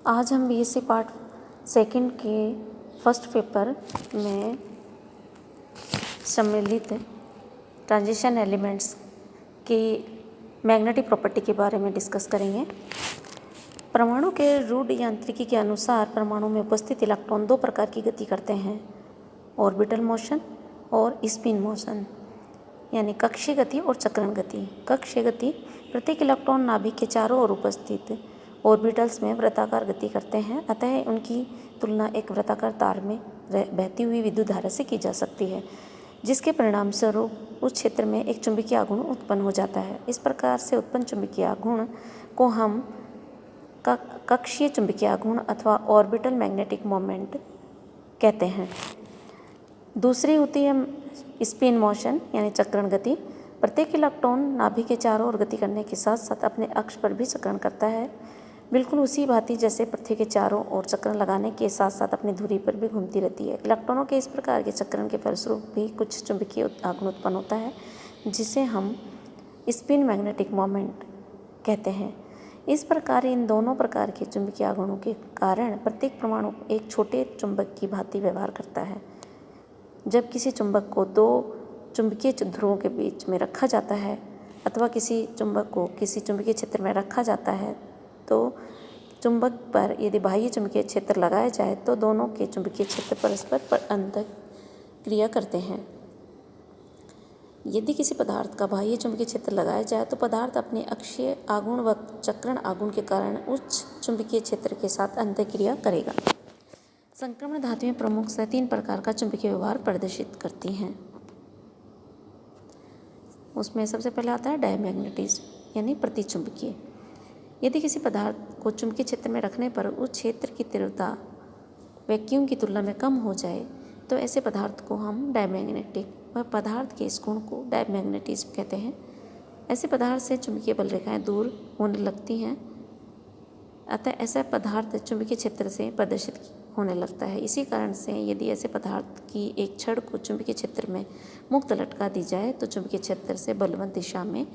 आज हम BSc part second के फर्स्ट पेपर में सम्मिलित ट्रांजिशन एलिमेंट्स की मैग्नेटिक प्रॉपर्टी के बारे में डिस्कस करेंगे। परमाणु के रूढ़ यांत्रिकी के अनुसार परमाणु में उपस्थित इलेक्ट्रॉन दो प्रकार की गति करते हैं, ऑर्बिटल मोशन और स्पिन मोशन, यानी कक्षीय गति और चक्रण गति। कक्षीय गति प्रत्येक इलेक्ट्रॉन नाभिक के चारों ओर उपस्थित ऑर्बिटल्स में वृत्ताकार गति करते हैं, अतः उनकी तुलना एक वृत्ताकार तार में बहती हुई विद्युत धारा से की जा सकती है, जिसके परिणाम स्वरूप उस क्षेत्र में एक चुंबकीय आघूर्ण उत्पन्न हो जाता है। इस प्रकार से उत्पन्न चुंबकीय आघूर्ण को हम कक्षीय चुंबकीय आघूर्ण अथवा ऑर्बिटल मैग्नेटिक मोमेंट कहते हैं। दूसरी होती है स्पिन मोशन, यानी चक्रण गति। प्रत्येक इलेक्ट्रॉन नाभिक के चारों ओर गति करने के साथ साथ अपने अक्ष पर भी चक्रण करता है, बिल्कुल उसी भांति जैसे पृथ्वी के चारों ओर चक्रण लगाने के साथ साथ अपनी धुरी पर भी घूमती रहती है। इलेक्ट्रॉनों के इस प्रकार के चक्रण के फलस्वरूप भी कुछ चुंबकीय आघूर्ण उत्पन्न होता है, जिसे हम स्पिन मैग्नेटिक मोमेंट कहते हैं। इस प्रकार इन दोनों प्रकार के चुंबकीय आघूर्णों के कारण प्रत्येक परमाणु एक छोटे चुंबक की भांति व्यवहार करता है। जब किसी चुंबक को दो चुंबकीय ध्रुवों के बीच में रखा जाता है अथवा किसी चुंबक को किसी चुंबकीय क्षेत्र में रखा जाता है, तो चुंबक पर यदि बाह्य चुंबकीय क्षेत्र लगाया जाए तो दोनों के चुंबकीय क्षेत्र परस्पर पर अंतर क्रिया करते हैं। यदि किसी पदार्थ का बाह्य चुंबकीय क्षेत्र लगाया जाए तो पदार्थ अपने अक्षीय आघूर्ण व चक्रण आघूर्ण के कारण उच्च चुंबकीय क्षेत्र के साथ अंतर क्रिया करेगा। संक्रमण धातुएं प्रमुखतः तीन प्रकार का चुंबकीय व्यवहार प्रदर्शित करती हैं। उसमें सबसे पहले आता है डायमैग्नेटिज्म, यानी प्रतिचुंबकीय। यदि किसी पदार्थ को चुंबकीय क्षेत्र में रखने पर उस क्षेत्र की तीव्रता वैक्यूम की तुलना में कम हो जाए तो ऐसे पदार्थ को हम डायमैग्नेटिक व पदार्थ के इस गुण को डायमैग्नेटिज्म कहते हैं। ऐसे पदार्थ से चुंबकीय बल रेखाएं दूर होने लगती हैं, अतः ऐसा पदार्थ चुंबकीय क्षेत्र से प्रदर्शित होने लगता है। इसी कारण से यदि ऐसे पदार्थ की एक छड़ को चुंबकीय क्षेत्र में मुक्त लटका दी जाए तो चुंबकीय क्षेत्र से बलवंत दिशा में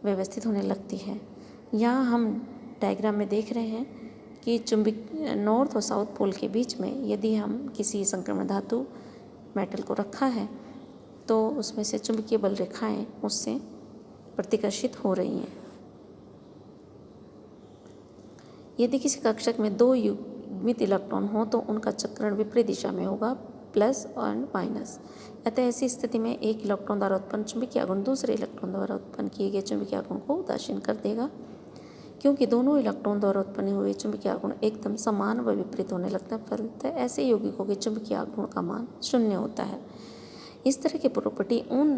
व्यवस्थित होने लगती है। यहाँ हम डायग्राम में देख रहे हैं कि चुंबकीय नॉर्थ और साउथ पोल के बीच में यदि हम किसी संक्रमण धातु मेटल को रखा है तो उसमें से चुंबकीय बल रेखाएं उससे प्रतिकर्षित हो रही हैं। यदि किसी कक्षक में दो युग्मित इलेक्ट्रॉन हो तो उनका चक्रण विपरीत दिशा में होगा, प्लस और माइनस। अतः ऐसी स्थिति में एक इलेक्ट्रॉन द्वारा उत्पन्न चुंबकीय आघूर्ण दूसरे इलेक्ट्रॉन द्वारा उत्पन्न किए गए चुंबकीय आघूर्ण को उदासीन कर देगा, क्योंकि दोनों इलेक्ट्रॉन द्वारा उत्पन्न हुए चुंबकीय आघूर्ण एकदम समान व विपरीत होने लगता है। फलतः ऐसे यौगिकों के चुंबकीय आघूर्ण का मान शून्य होता है। इस तरह की प्रॉपर्टी उन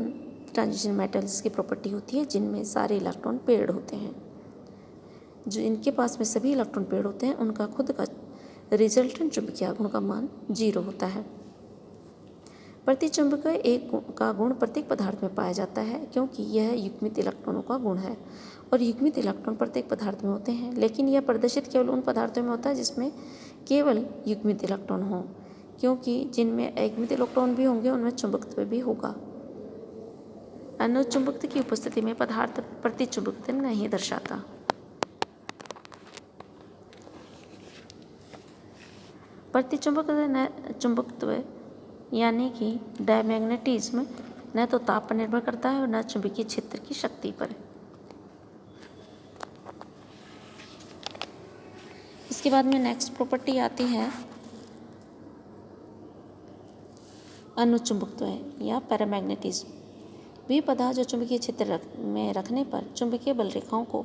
ट्रांजिशन मेटल्स की प्रॉपर्टी होती है जिनमें सारे इलेक्ट्रॉन पेयर्ड होते हैं। जो इनके पास में सभी इलेक्ट्रॉन पेयर्ड होते हैं उनका खुद का रिजल्टेंट चुंबकीय आघूर्ण का मान 0 होता है। प्रतिचुंबकीय एक का गुण प्रत्येक पदार्थ में पाया जाता है, क्योंकि यह युग्मित इलेक्ट्रॉनों का गुण है और युग्मित इलेक्ट्रॉन प्रत्येक पदार्थ में होते हैं, लेकिन यह प्रदर्शित केवल उन पदार्थों में होता है जिसमें केवल युग्मित इलेक्ट्रॉन हो, क्योंकि जिनमें अयुग्मित इलेक्ट्रॉन भी होंगे उनमें चुंबकत्व भी होगा। अनुचुंबकत्व की उपस्थिति में पदार्थ प्रतिचुंबकत्व नहीं दर्शाता। प्रतिचुंबकत्व यानी कि डायमैग्नेटिज्म न तो ताप पर निर्भर करता है और न चुंबकीय क्षेत्र की शक्ति पर। इसके बाद में नेक्स्ट प्रॉपर्टी आती है अनुचुंबकत्व या पैरामैग्नेटिज्म। वे पदार्थ जो चुंबकीय क्षेत्र में रखने पर चुंबकीय बल रेखाओं को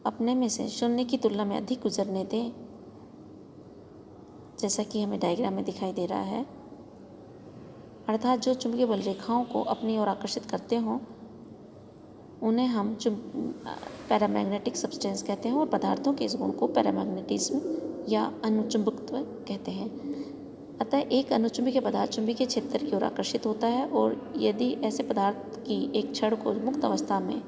अपने में से शून्य की तुलना में अधिक गुजरने दें, जैसा कि हमें डायग्राम में दिखाई दे रहा है, अर्थात जो चुंबकीय बल रेखाओं को अपनी ओर आकर्षित करते हों, उन्हें हम पैरामैग्नेटिक सब्सटेंस कहते हैं और पदार्थों के इस गुण को पैरामैग्नेटिज्म या अनुचुंबकत्व कहते हैं। अतः एक अनुचुंबकीय पदार्थ चुंबकीय क्षेत्र की ओर आकर्षित होता है, और यदि ऐसे पदार्थ की एक छड़ को मुक्त अवस्था में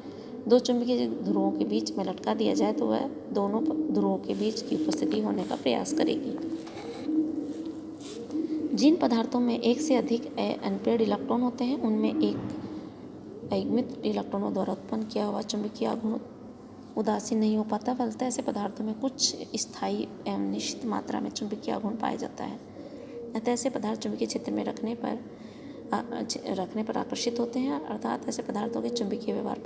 दो चुंबकीय ध्रुवों के बीच में लटका दिया जाए तो वह दोनों ध्रुवों के बीच की उपस्थिति होने का प्रयास करेगी। जिन पदार्थों में एक से अधिक अनपेयर्ड इलेक्ट्रॉन होते हैं उनमें एक अयुग्मित इलेक्ट्रॉनों द्वारा उत्पन्न किया हुआ चुंबकीय आघूर्ण उदासीन नहीं हो पाता, फलतः ऐसे पदार्थों में कुछ स्थायी एवं निश्चित मात्रा में चुंबकीय गुण पाया जाता है। अतः ऐसे पदार्थ चुंबकीय क्षेत्र में रखने पर आकर्षित होते हैं, अर्थात ऐसे पदार्थों के चुंबकीय व्यवहार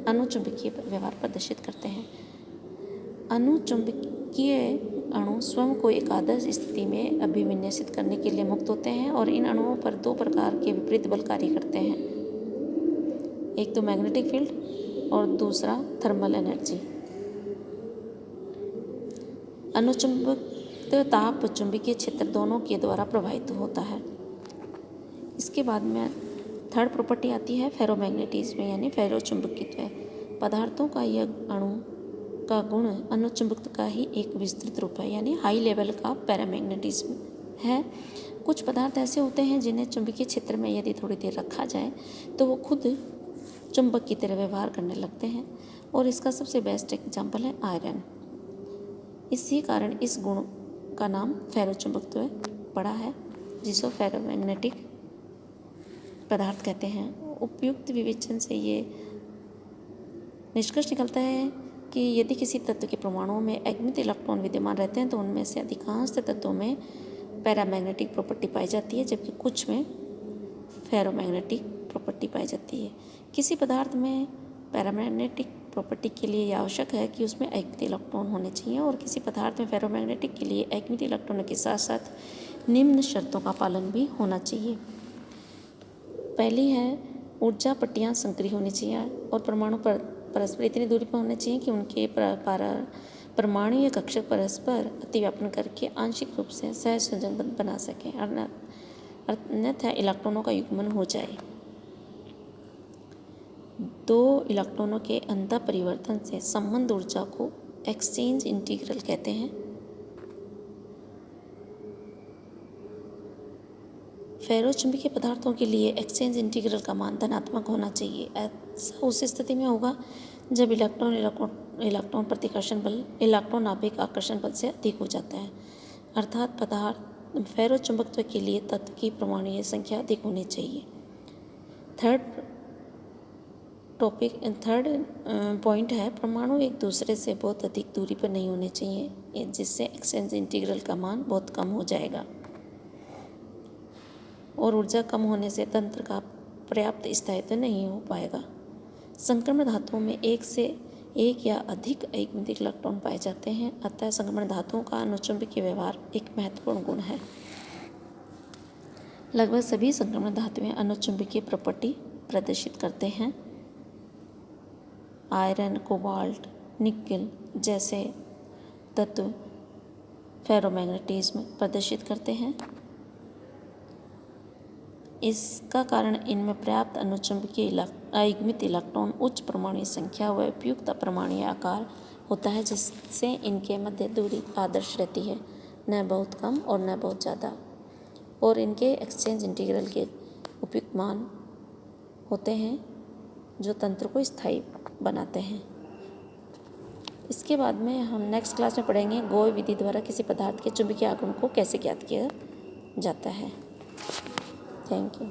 अनुचुंबकीय व्यवहार प्रदर्शित करते हैं। अनुचुंबकीय अणु स्वयं को एक आदर्श स्थिति में अभिविन्यसित करने के लिए मुक्त होते हैं और इन अणुओं पर दो प्रकार के विपरीत बल कार्य करते हैं, एक तो मैग्नेटिक फील्ड और दूसरा थर्मल एनर्जी। अनुचुंबक ताप चुंबकीय क्षेत्र दोनों के द्वारा प्रभावित होता है। इसके बाद में थर्ड प्रॉपर्टी आती है फेरोमैग्नेटिज्म यानी फेरोचुंबकित्व। पदार्थों का यह अणु का गुण अनुचुंबकत्व का ही एक विस्तृत रूप है, यानी हाई लेवल का पैरामैग्नेटिज्म है। कुछ पदार्थ ऐसे होते हैं जिन्हें चुंबकीय क्षेत्र में यदि थोड़ी देर रखा जाए तो वो खुद चुंबक की तरह व्यवहार करने लगते हैं, और इसका सबसे बेस्ट एग्जाम्पल है आयरन। इसी कारण इस गुण का नाम फेरोचुंबकत्व पड़ा है, जिसको फेरोमैग्नेटिक पदार्थ कहते हैं। उपयुक्त विवेचन से ये निष्कर्ष निकलता है कि यदि किसी तत्व के परमाणुओं में अगमित इलेक्ट्रॉन विद्यमान रहते हैं तो उनमें से अधिकांश तत्वों में पैरामैग्नेटिक प्रॉपर्टी पाई जाती है, जबकि कुछ में फेरोमैग्नेटिक प्रॉपर्टी पाई जाती है। किसी पदार्थ में पैरामैग्नेटिक प्रॉपर्टी के लिए यह आवश्यक है कि उसमें अगमित इलेक्ट्रॉन होने चाहिए, और किसी पदार्थ में फेरोमैग्नेटिक के लिए अगमित इलेक्ट्रॉनों के साथ साथ निम्न शर्तों का पालन भी होना चाहिए। पहली है, ऊर्जा पट्टियाँ संकरी होनी चाहिए और परमाणु परस्पर इतनी दूरी पर होने चाहिए कि उनके परमाणु या कक्षक परस्पर अतिव्यापन करके आंशिक रूप से सहसंयोजन बना सकें, अन्यथा इलेक्ट्रॉनों का युग्मन हो जाए। दो इलेक्ट्रॉनों के अंतः परिवर्तन से संबंध ऊर्जा को एक्सचेंज इंटीग्रल कहते हैं। फेरोचुंबकीय पदार्थों के लिए एक्सचेंज इंटीग्रल का मान धनात्मक होना चाहिए। ऐसा उस स्थिति में होगा जब इलेक्ट्रॉन प्रतिकर्षण बल इलेक्ट्रॉन नाभिक आकर्षण बल से अधिक हो जाता है, अर्थात पदार्थ फेरोचुंबकत्व के लिए तत्व की परमाणुीय संख्या अधिक होनी चाहिए। थर्ड पॉइंट है, परमाणु एक दूसरे से बहुत अधिक दूरी पर नहीं होने चाहिए, जिससे एक्सचेंज इंटीग्रल का मान बहुत कम हो जाएगा और ऊर्जा कम होने से तंत्र का पर्याप्त स्थायित्व नहीं हो पाएगा। संक्रमण धातुओं में एक से एक या अधिक अगमित इलेक्ट्रॉन पाए जाते हैं, अतः संक्रमण धातुओं का अनुचुंबकीय व्यवहार एक महत्वपूर्ण गुण है। लगभग सभी संक्रमण धातुएं अनुचुंबकीय प्रॉपर्टी प्रदर्शित करते हैं। आयरन, कोबाल्ट, निकेल जैसे तत्व फेरोमैग्नेटिज्म प्रदर्शित करते हैं। इसका कारण इनमें पर्याप्त अनुचुंबकीय अयुग्मित इलेक्ट्रॉन, उच्च परमाणु संख्या व उपयुक्त परमाणु आकार होता है, जिससे इनके मध्य दूरी आदर्श रहती है, न बहुत कम और न बहुत ज़्यादा, और इनके एक्सचेंज इंटीग्रल के उपयुक्त मान होते हैं जो तंत्र को स्थायी बनाते हैं। इसके बाद में हम नेक्स्ट क्लास में पढ़ेंगे गोय विधि द्वारा किसी पदार्थ के चुंबकीय आघूर्ण को कैसे ज्ञात किया जाता है। Thank you.